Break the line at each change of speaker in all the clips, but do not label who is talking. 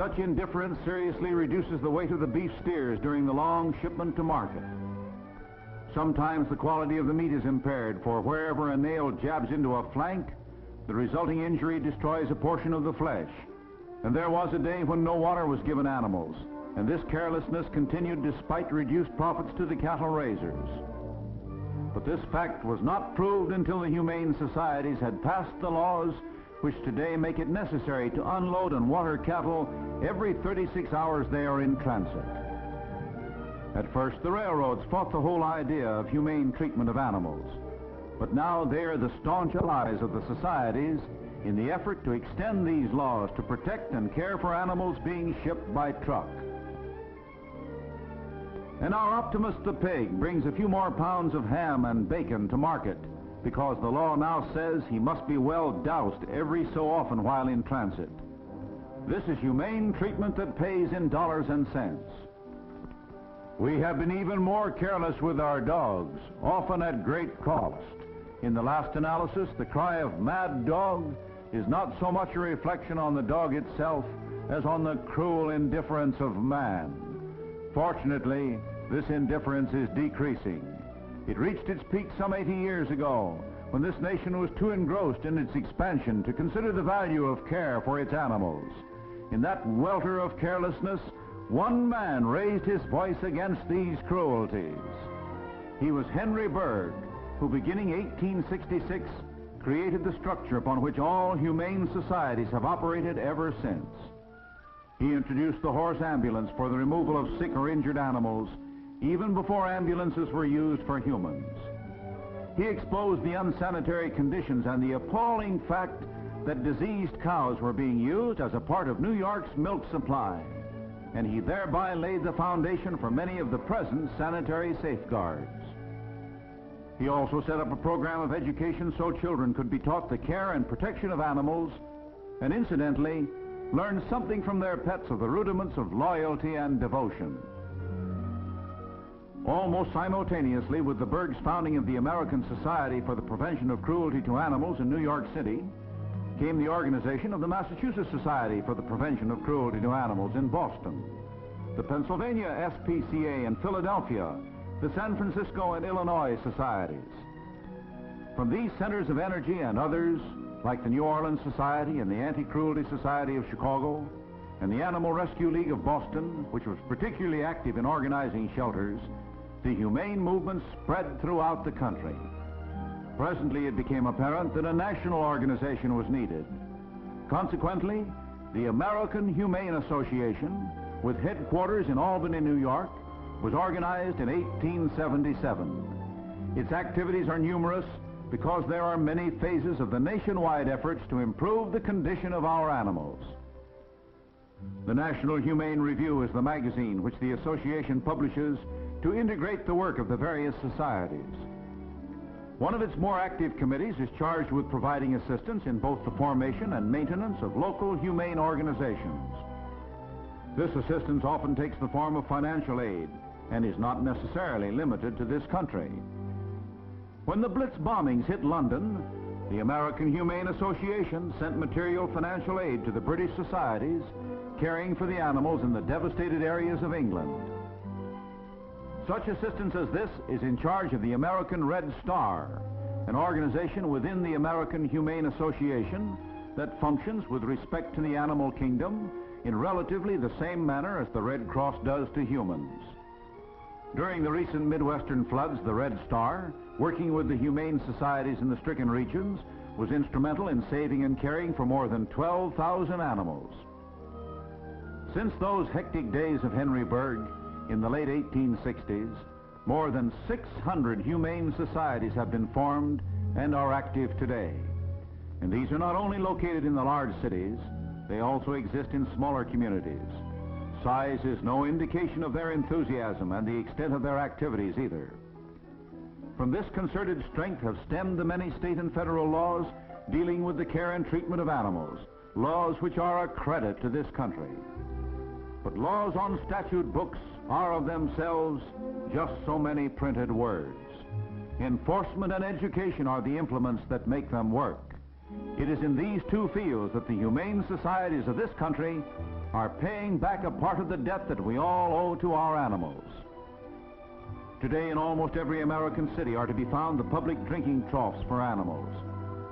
Such indifference seriously reduces the weight of the beef steers during the long shipment to market. Sometimes the quality of the meat is impaired, for wherever a nail jabs into a flank, the resulting injury destroys a portion of the flesh. And there was a day when no water was given animals, and this carelessness continued despite reduced profits to the cattle raisers. But this fact was not proved until the humane societies had passed the laws which today make it necessary to unload and water cattle every 36 hours they are in transit. At first, the railroads fought the whole idea of humane treatment of animals, but now they are the staunch allies of the societies in the effort to extend these laws to protect and care for animals being shipped by truck. And our Optimus the pig brings a few more pounds of ham and bacon to market because the law now says he must be well doused every so often while in transit. This is humane treatment that pays in dollars and cents. We have been even more careless with our dogs, often at great cost. In the last analysis, the cry of "mad dog" is not so much a reflection on the dog itself as on the cruel indifference of man. Fortunately, this indifference is decreasing. It reached its peak some 80 years ago, when this nation was too engrossed in its expansion to consider the value of care for its animals. In that welter of carelessness, one man raised his voice against these cruelties. He was Henry Bergh, who beginning 1866 created the structure upon which all humane societies have operated ever since. He introduced the horse ambulance for the removal of sick or injured animals, even before ambulances were used for humans. He exposed the unsanitary conditions and the appalling fact that diseased cows were being used as a part of New York's milk supply, and he thereby laid the foundation for many of the present sanitary safeguards. He also set up a program of education so children could be taught the care and protection of animals, and incidentally, learn something from their pets of the rudiments of loyalty and devotion. Almost simultaneously with the Bergh's founding of the American Society for the Prevention of Cruelty to Animals in New York City, came the organization of the Massachusetts Society for the Prevention of Cruelty to Animals in Boston, the Pennsylvania SPCA in Philadelphia, the San Francisco and Illinois societies. From these centers of energy and others, like the New Orleans Society and the Anti-Cruelty Society of Chicago, and the Animal Rescue League of Boston, which was particularly active in organizing shelters, the humane movement spread throughout the country. Presently, it became apparent that a national organization was needed. Consequently, the American Humane Association, with headquarters in Albany, New York, was organized in 1877. Its activities are numerous because there are many phases of the nationwide efforts to improve the condition of our animals. The National Humane Review is the magazine which the association publishes to integrate the work of the various societies. One of its more active committees is charged with providing assistance in both the formation and maintenance of local humane organizations. This assistance often takes the form of financial aid and is not necessarily limited to this country. When the Blitz bombings hit London, the American Humane Association sent material financial aid to the British societies caring for the animals in the devastated areas of England. Such assistance as this is in charge of the American Red Star, an organization within the American Humane Association that functions with respect to the animal kingdom in relatively the same manner as the Red Cross does to humans. During the recent Midwestern floods, the Red Star, working with the humane societies in the stricken regions, was instrumental in saving and caring for more than 12,000 animals. Since those hectic days of Henry Bergh in the late 1860s, more than 600 humane societies have been formed and are active today. And these are not only located in the large cities, they also exist in smaller communities. Size is no indication of their enthusiasm and the extent of their activities either. From this concerted strength have stemmed the many state and federal laws dealing with the care and treatment of animals, laws which are a credit to this country. But laws on statute books are of themselves just so many printed words. Enforcement and education are the implements that make them work. It is in these two fields that the humane societies of this country are paying back a part of the debt that we all owe to our animals. Today in almost every American city are to be found the public drinking troughs for animals,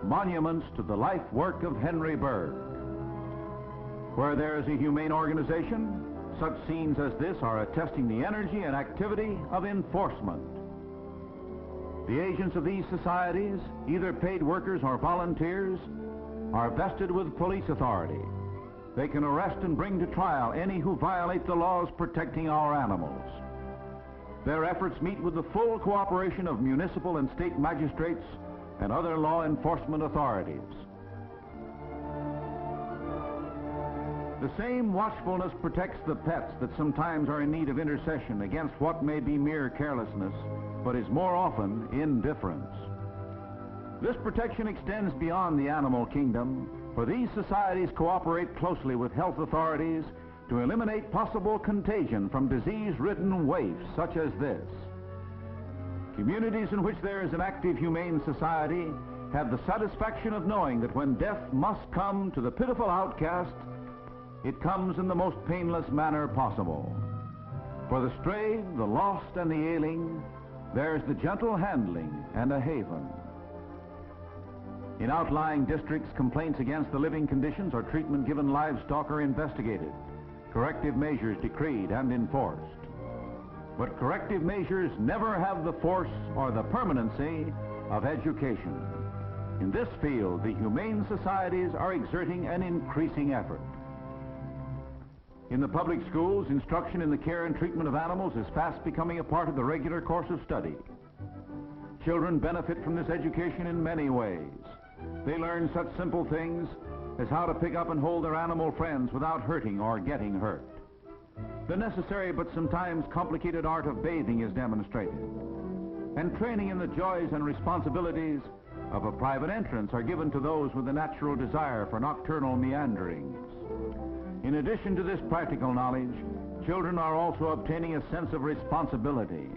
monuments to the life work of Henry Bergh. Where there is a humane organization, such scenes as this are attesting the energy and activity of enforcement. The agents of these societies, either paid workers or volunteers, are vested with police authority. They can arrest and bring to trial any who violate the laws protecting our animals. Their efforts meet with the full cooperation of municipal and state magistrates and other law enforcement authorities. The same watchfulness protects the pets that sometimes are in need of intercession against what may be mere carelessness, but is more often indifference. This protection extends beyond the animal kingdom, for these societies cooperate closely with health authorities to eliminate possible contagion from disease-ridden waifs such as this. Communities in which there is an active humane society have the satisfaction of knowing that when death must come to the pitiful outcast, it comes in the most painless manner possible. For the stray, the lost, and the ailing, there's the gentle handling and a haven. In outlying districts, complaints against the living conditions or treatment given livestock are investigated, corrective measures decreed and enforced. But corrective measures never have the force or the permanency of education. In this field, the humane societies are exerting an increasing effort. In the public schools, instruction in the care and treatment of animals is fast becoming a part of the regular course of study. Children benefit from this education in many ways. They learn such simple things as how to pick up and hold their animal friends without hurting or getting hurt. The necessary but sometimes complicated art of bathing is demonstrated. And training in the joys and responsibilities of a private entrance are given to those with a natural desire for nocturnal meanderings. In addition to this practical knowledge, children are also obtaining a sense of responsibility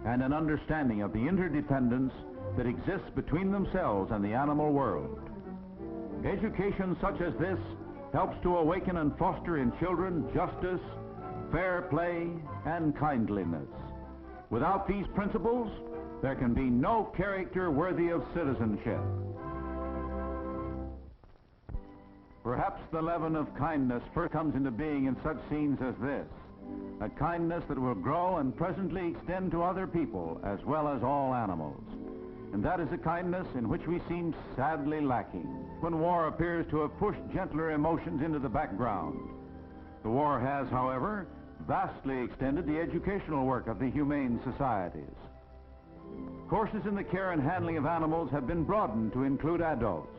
and an understanding of the interdependence that exists between themselves and the animal world. Education such as this helps to awaken and foster in children justice, fair play, and kindliness. Without these principles, there can be no character worthy of citizenship. Perhaps the leaven of kindness first comes into being in such scenes as this, a kindness that will grow and presently extend to other people as well as all animals. And that is a kindness in which we seem sadly lacking when war appears to have pushed gentler emotions into the background. The war has, however, vastly extended the educational work of the humane societies. Courses in the care and handling of animals have been broadened to include adults.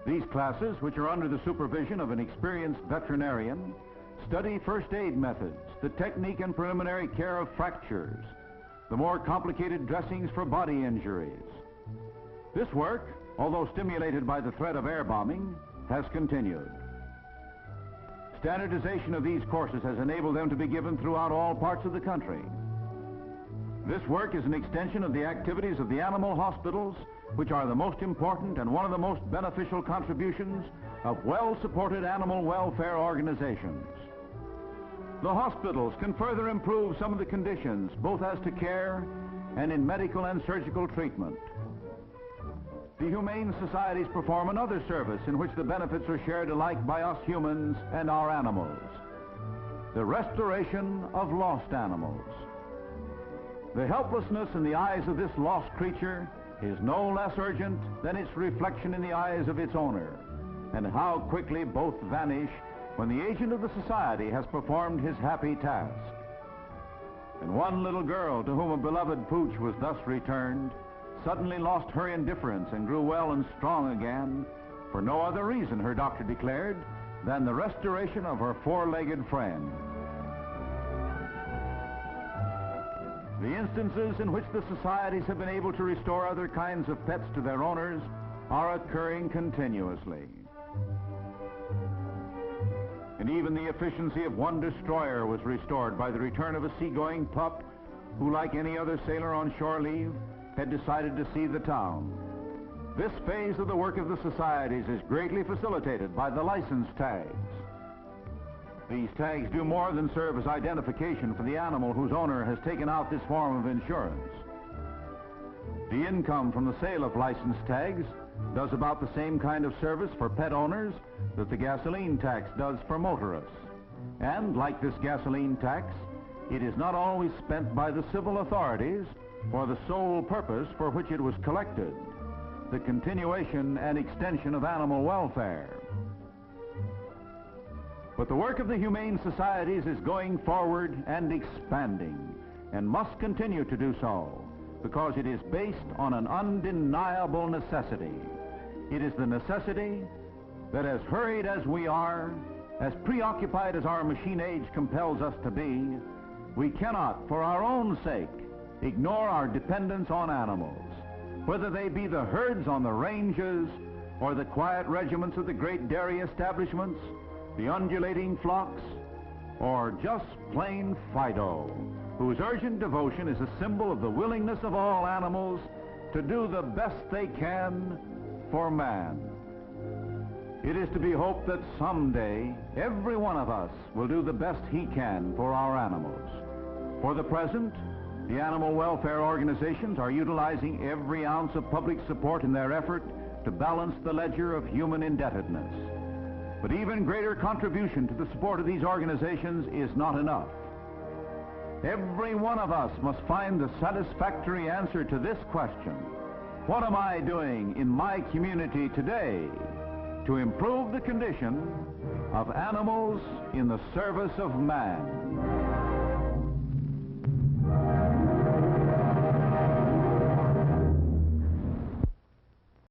These classes, which are under the supervision of an experienced veterinarian, study first aid methods, the technique and preliminary care of fractures, the more complicated dressings for body injuries. This work, although stimulated by the threat of air bombing, has continued. Standardization of these courses has enabled them to be given throughout all parts of the country. This work is an extension of the activities of the animal hospitals, which are the most important and one of the most beneficial contributions of well-supported animal welfare organizations. The hospitals can further improve some of the conditions, both as to care and in medical and surgical treatment. The humane societies perform another service in which the benefits are shared alike by us humans and our animals: the restoration of lost animals. The helplessness in the eyes of this lost creature is no less urgent than its reflection in the eyes of its owner, and how quickly both vanish when the agent of the society has performed his happy task. And one little girl to whom a beloved pooch was thus returned suddenly lost her indifference and grew well and strong again for no other reason, her doctor declared, than the restoration of her four-legged friend. The instances in which the societies have been able to restore other kinds of pets to their owners are occurring continuously. And even the efficiency of one destroyer was restored by the return of a seagoing pup who, like any other sailor on shore leave, had decided to see the town. This phase of the work of the societies is greatly facilitated by the license tags. These tags do more than serve as identification for the animal whose owner has taken out this form of insurance. The income from the sale of license tags does about the same kind of service for pet owners that the gasoline tax does for motorists. And like this gasoline tax, it is not always spent by the civil authorities for the sole purpose for which it was collected, the continuation and extension of animal welfare. But the work of the Humane Societies is going forward and expanding, and must continue to do so, because it is based on an undeniable necessity. It is the necessity that, as hurried as we are, as preoccupied as our machine age compels us to be, we cannot, for our own sake, ignore our dependence on animals, whether they be the herds on the ranges or the quiet regiments of the great dairy establishments, the undulating flocks, or just plain Fido, whose urgent devotion is a symbol of the willingness of all animals to do the best they can for man. It is to be hoped that someday every one of us will do the best he can for our animals. For the present, the animal welfare organizations are utilizing every ounce of public support in their effort to balance the ledger of human indebtedness. But even greater contribution to the support of these organizations is not enough. Every one of us must find the satisfactory answer to this question: what am I doing in my community today to improve the condition of animals in the service of man?